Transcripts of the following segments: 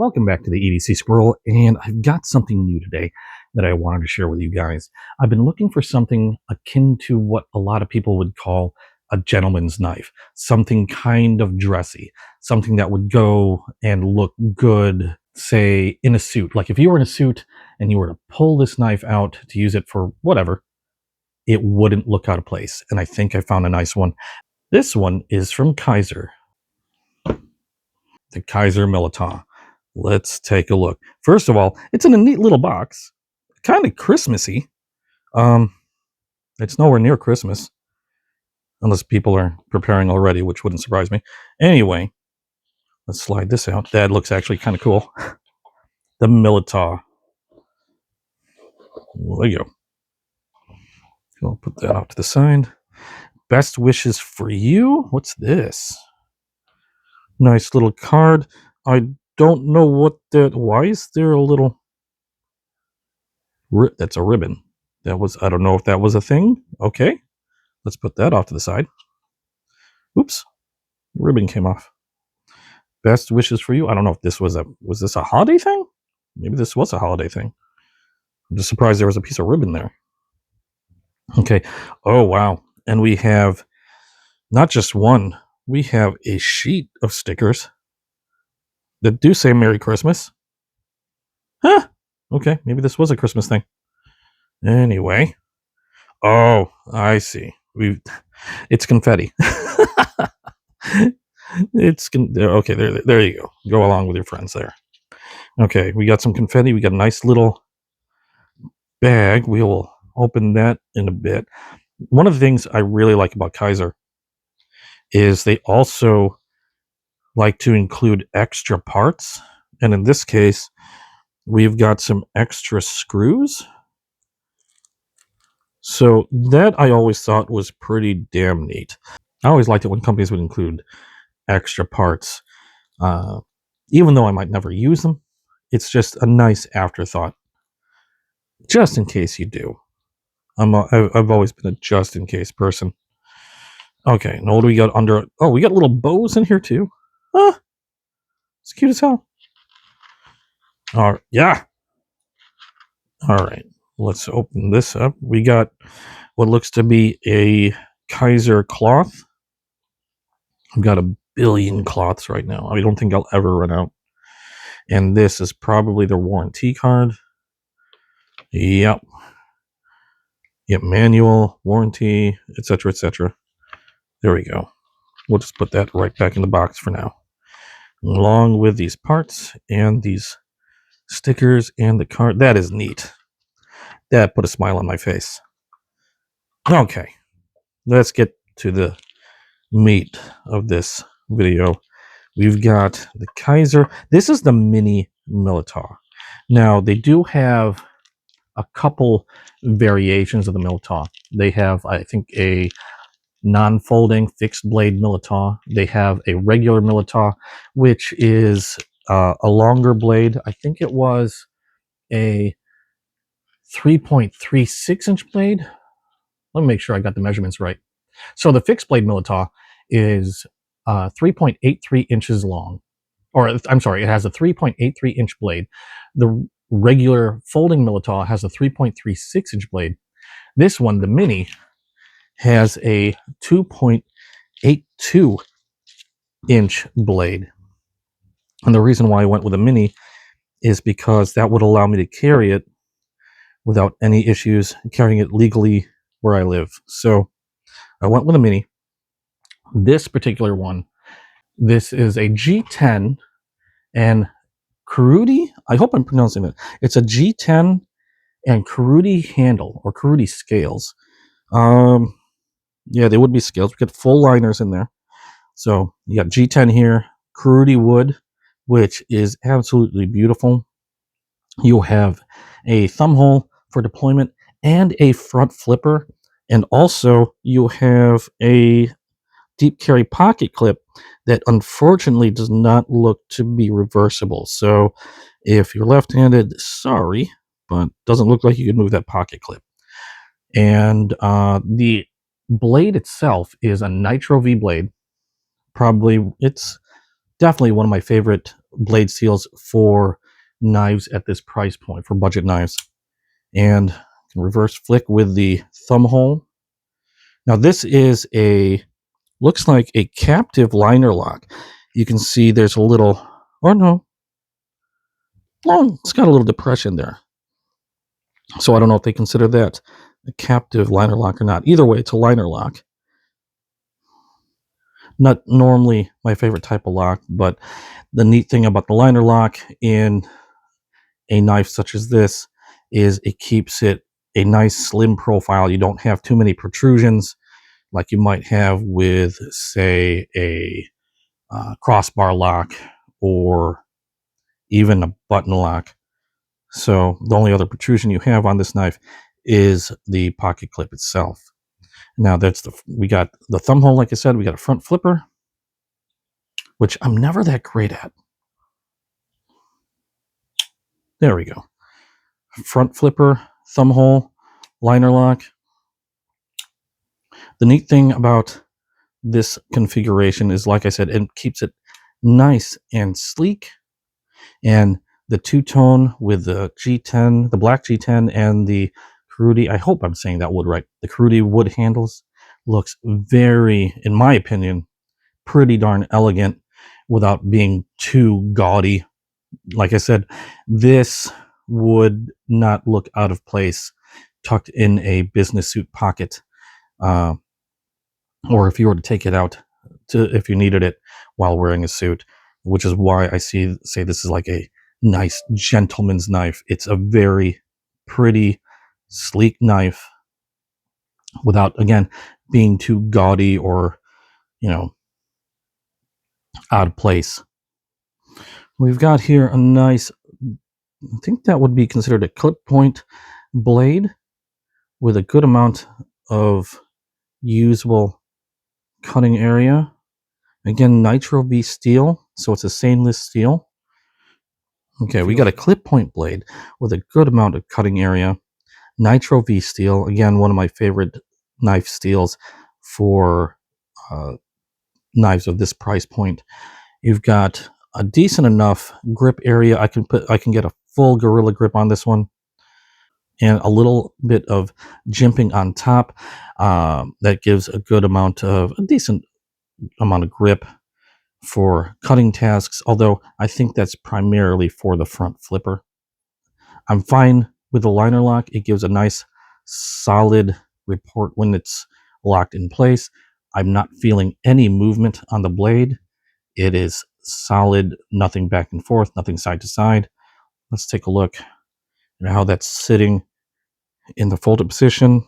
Welcome back to the EDC Squirrel, and I've got something new today that I wanted to share with you guys. I've been looking for something akin to what a lot of people would call a gentleman's knife, something kind of dressy, something that would go and look good, say, in a suit. Like if you were in a suit and you were to pull this knife out to use it for whatever, it wouldn't look out of place. And I think I found a nice one. This one is from Kizer, the Kizer Militaw. Let's take a look. First of all, it's in a neat little box, kind of Christmassy. It's nowhere near Christmas, unless people are preparing already, which wouldn't surprise me. Anyway, let's slide this out. That looks actually kind of cool. The Militaw. There you go. I'll put that off to the side. Best wishes for you. What's this? Nice little card. I don't know what that. Why is there a little? That's a ribbon. That was. I don't know if that was a thing. Okay, let's put that off to the side. Oops, the ribbon came off. Best wishes for you. I don't know if this was a. Was this a holiday thing? Maybe this was a holiday thing. I'm just surprised there was a piece of ribbon there. Okay. Oh wow. And we have not just one. We have a sheet of stickers that do say Merry Christmas. Huh. Okay, maybe this was a Christmas thing. Anyway. Oh, I see. It's confetti. Okay, there you go. Go along with your friends there. Okay, we got some confetti. We got a nice little bag. We will open that in a bit. One of the things I really like about Kizer is they also like to include extra parts. And in this case, we've got some extra screws. So that I always thought was pretty damn neat. I always liked it when companies would include extra parts. Even though I might never use them, it's just a nice afterthought. Just in case you do. I've always been a just in case person. Okay, now what do we got under? Oh, we got little bows in here too. Huh? It's cute as hell. Yeah. All right, let's open this up. We got what looks to be a Kizer cloth. I've got a billion cloths right now. I don't think I'll ever run out. And this is probably their warranty card. Yep. Yep, manual, warranty, etc., etc. There we go. We'll just put that right back in the box for now. Along with these parts and these stickers and the card. That is neat. That put a smile on my face. Okay. Let's get to the meat of this video. We've got the Kizer. This is the mini Militaw. Now, they do have a couple variations of the Militaw. They have, I think, a non-folding fixed blade Militaw. They have a regular Militaw, which is a longer blade. I think it was a 3.36 inch blade. Let me make sure I got the measurements right. So the fixed blade Militaw is 3.83 inches long. Or, I'm sorry, it has a 3.83 inch blade. The regular folding Militaw has a 3.36 inch blade. This one, the mini, has a 2.82 inch blade. And the reason why I went with a mini is because that would allow me to carry it without any issues carrying it legally where I live. So I went with a mini. This particular one, this is a G10 and Kurudi. I hope I'm pronouncing it. It's a G10 and Kurudi handle or Kurudi scales. Yeah, they would be scales. We got full liners in there. So you got G10 here, Kurudi wood, which is absolutely beautiful. You have a thumb hole for deployment and a front flipper. And also you have a deep carry pocket clip that unfortunately does not look to be reversible. So if you're left-handed, sorry, but doesn't look like you can move that pocket clip. And the blade itself is a Nitro V blade. It's definitely one of my favorite blade steels for knives at this price point, for budget knives. And reverse flick with the thumb hole. Now this is looks like a captive liner lock. You can see there's a little, oh no, it's got a little depression there. So I don't know if they consider that a captive liner lock or not. Either way, it's a liner lock. Not normally my favorite type of lock, but the neat thing about the liner lock in a knife such as this is it keeps it a nice slim profile. You don't have too many protrusions like you might have with, say, a crossbar lock or even a button lock. So the only other protrusion you have on this knife is the pocket clip itself. Now we got the thumb hole, like I said, we got a front flipper, which I'm never that great at. There we go. Front flipper, thumb hole, liner lock. The neat thing about this configuration is, like I said, it keeps it nice and sleek. And the two-tone with the G10, the black G10 and the Cerruti, I hope I'm saying that wood right, the Cerruti wood handles looks very, in my opinion, pretty darn elegant without being too gaudy. Like I said, this would not look out of place tucked in a business suit pocket, or if you were to take it out if you needed it while wearing a suit, which is why I say this is like a nice gentleman's knife. It's a very pretty, sleek knife without, again, being too gaudy or, out of place. We've got here a nice, I think that would be considered a clip point blade with a good amount of usable cutting area. Again, Nitro V steel, so it's a stainless steel. Okay, we got a clip point blade with a good amount of cutting area. Nitro V steel, again, one of my favorite knife steels for knives of this price point. You've got a decent enough grip area. I can get a full Gorilla Grip on this one, and a little bit of jimping on top. That gives a decent amount of grip for cutting tasks, although I think that's primarily for the front flipper. I'm fine with the liner lock. It gives a nice solid report when it's locked in place. I'm not feeling any movement on the blade. It is solid, nothing back and forth, nothing side to side. Let's take a look at how that's sitting in the folded position.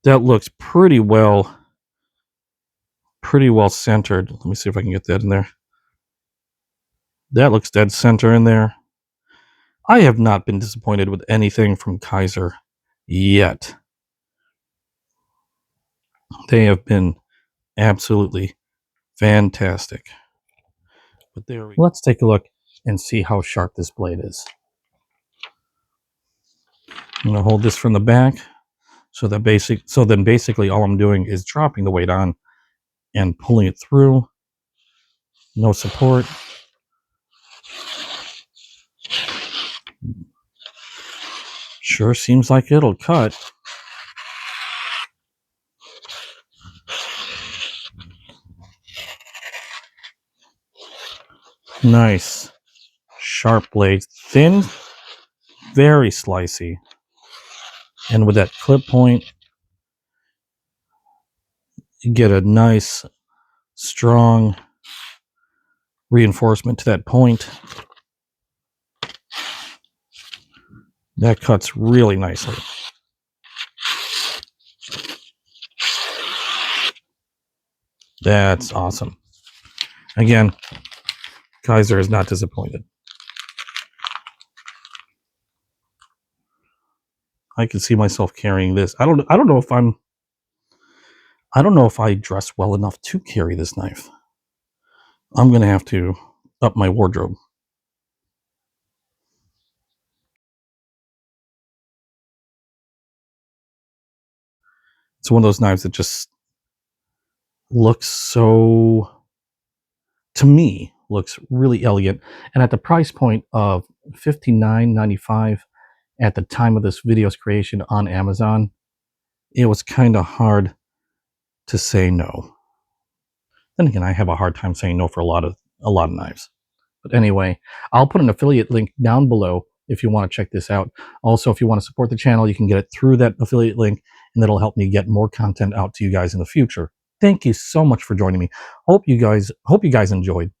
That looks pretty well centered. Let me see if I can get that in there. That looks dead center in there. I have not been disappointed with anything from Kizer yet. They have been absolutely fantastic. But let's take a look and see how sharp this blade is. I'm going to hold this from the back so then basically all I'm doing is dropping the weight on and pulling it through. No support. Sure seems like it'll cut. Nice. Sharp blade. Thin, very slicey. And with that clip point, you get a nice, strong reinforcement to that point. That cuts really nicely. That's awesome. Again, Kizer is not disappointed. I can see myself carrying this. I don't know if I dress well enough to carry this knife. I'm going to have to up my wardrobe. It's one of those knives that just looks so, to me, looks really elegant. And at the price point of $59.95 at the time of this video's creation on Amazon, it was kind of hard to say no. Then again, I have a hard time saying no for a lot of knives. But anyway, I'll put an affiliate link down below if you want to check this out. Also, if you want to support the channel, you can get it through that affiliate link, and that'll help me get more content out to you guys in the future. Thank you so much for joining me. Hope you guys enjoyed.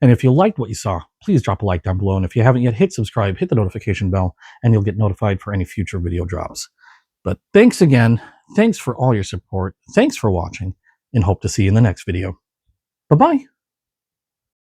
And if you liked what you saw, please drop a like down below. And if you haven't yet, hit subscribe, hit the notification bell, and you'll get notified for any future video drops. But thanks again. Thanks for all your support. Thanks for watching, and hope to see you in the next video. Bye-bye.